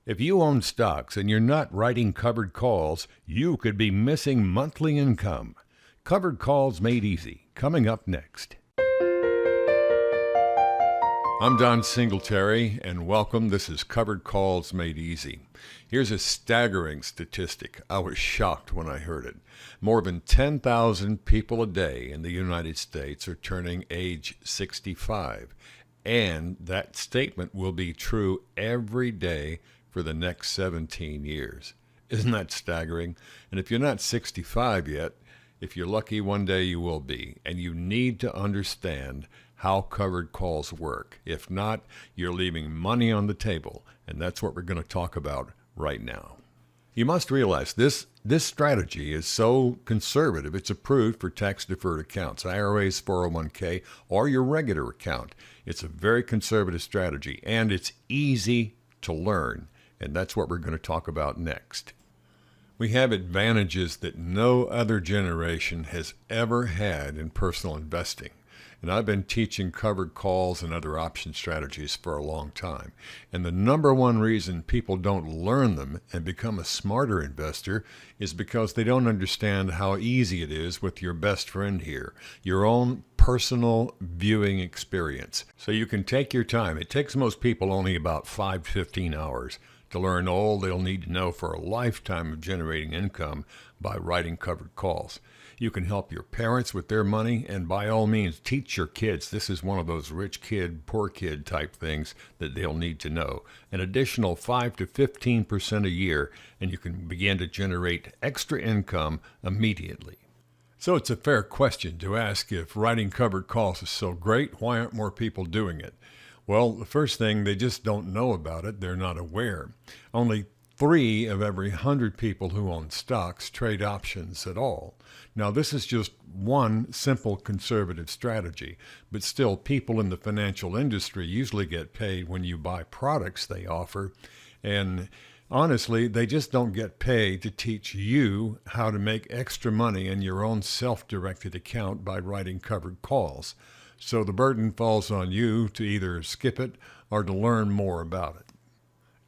If you own stocks and you're not writing covered calls, you could be missing monthly income. Covered Calls Made Easy, coming up next. I'm Don Singletary, and welcome. This is Covered Calls Made Easy. Here's a staggering statistic. I was shocked when I heard it. More than 10,000 people a day in the United States are turning age 65. And that statement will be true every day for the next 17 years. Isn't that staggering? And if you're not 65 yet, if you're lucky, one day you will be. And you need to understand how covered calls work. If not, you're leaving money on the table. And that's what we're going to talk about right now. You must realize this strategy is so conservative, it's approved for tax-deferred accounts, IRAs, 401k, or your regular account. It's a very conservative strategy, and it's easy to learn. And that's what we're going to talk about next. We have advantages that no other generation has ever had in personal investing. And I've been teaching covered calls and other option strategies for a long time. And the number one reason people don't learn them and become a smarter investor is because they don't understand how easy it is with your best friend here, your own personal viewing experience. So you can take your time. It takes most people only about 5 to 15 hours to learn all they'll need to know for a lifetime of generating income by writing covered calls. You can help your parents with their money, and by all means, teach your kids. This is one of those rich kid, poor kid type things that they'll need to know. An additional 5 to 15% a year, and you can begin to generate extra income immediately. So it's a fair question to ask, if writing covered calls is so great, why aren't more people doing it? Well, the first thing, they just don't know about it. They're not aware. Only 3 of every 100 people who own stocks trade options at all. Now, this is just one simple conservative strategy, but still, people in the financial industry usually get paid when you buy products they offer. And honestly, they just don't get paid to teach you how to make extra money in your own self-directed account by writing covered calls. So the burden falls on you to either skip it or to learn more about it.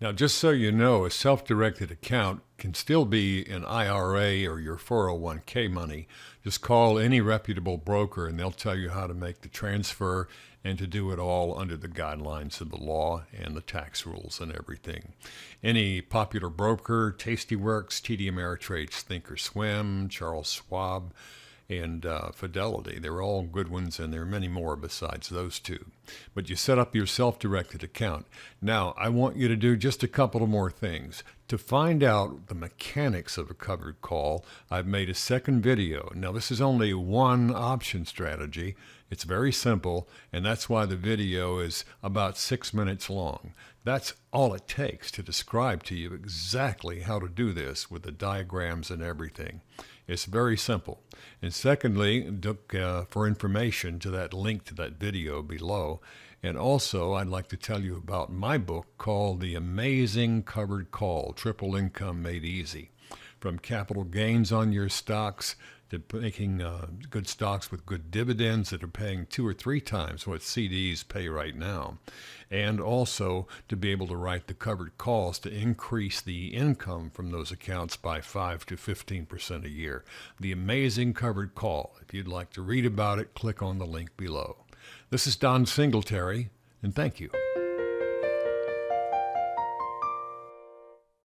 Now, just so you know, a self-directed account can still be an IRA or your 401k money. Just call any reputable broker and they'll tell you how to make the transfer and to do it all under the guidelines of the law and the tax rules and everything. Any popular broker, Tastyworks, TD Ameritrade's Thinkorswim, Charles Schwab, and Fidelity. They're all good ones, and there are many more besides those two. But you set up your self-directed account. Now, I want you to do just a couple of more things. To find out the mechanics of a covered call, I've made a second video. Now, this is only one option strategy. It's very simple, and that's why the video is about 6 minutes long. That's all it takes to describe to you exactly how to do this with the diagrams and everything. It's very simple. And secondly, look for information to that link to that video below. And also, I'd like to tell you about my book called The Amazing Covered Call, Triple Income Made Easy. From capital gains on your stocks to making good stocks with good dividends that are paying 2 or 3 times what CDs pay right now. And also to be able to write the covered calls to increase the income from those accounts by 5 to 15% a year. The Amazing Covered Call. If you'd like to read about it, click on the link below. This is Don Singletary, and thank you.